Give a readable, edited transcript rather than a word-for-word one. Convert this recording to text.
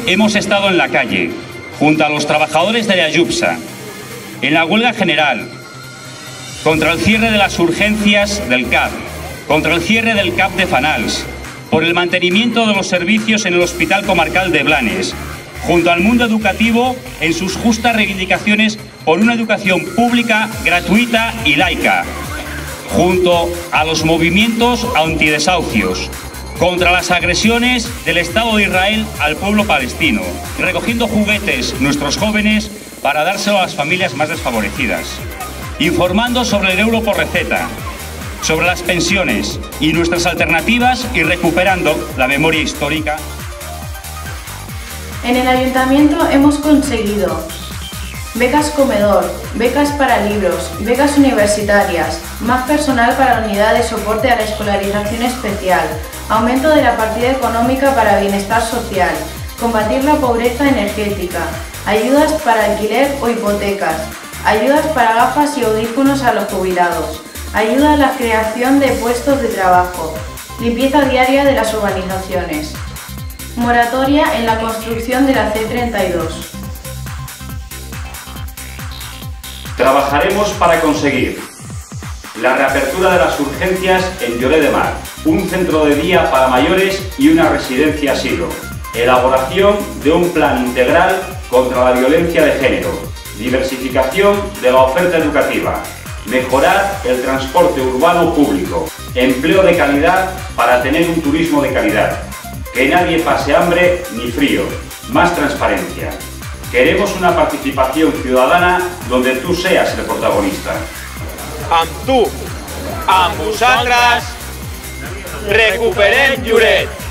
Hemos estado en la calle, junto a los trabajadores de la Ayupsa, en la huelga general, contra el cierre de las urgencias del CAP, contra el cierre del CAP de Fanals, por el mantenimiento de los servicios en el Hospital Comarcal de Blanes, junto al mundo educativo en sus justas reivindicaciones por una educación pública, gratuita y laica, junto a los movimientos antidesahucios, contra las agresiones del Estado de Israel al pueblo palestino, recogiendo juguetes nuestros jóvenes para dárselo a las familias más desfavorecidas, informando sobre el euro por receta, sobre las pensiones y nuestras alternativas y recuperando la memoria histórica. En el Ayuntamiento hemos conseguido becas comedor, becas para libros, becas universitarias, más personal para la unidad de soporte a la escolarización especial, aumento de la partida económica para bienestar social, combatir la pobreza energética, ayudas para alquiler o hipotecas, ayudas para gafas y audífonos a los jubilados, ayuda a la creación de puestos de trabajo, limpieza diaria de las urbanizaciones, moratoria en la construcción de la C32. Trabajaremos para conseguir la reapertura de las urgencias en Lloret de Mar, un centro de día para mayores y una residencia asilo, elaboración de un plan integral contra la violencia de género, diversificación de la oferta educativa, mejorar el transporte urbano público, empleo de calidad para tener un turismo de calidad, que nadie pase hambre ni frío, más transparencia. Queremos una participación ciudadana donde tú seas el protagonista. Amb tu, amb vosaltres, recuperem Lloret!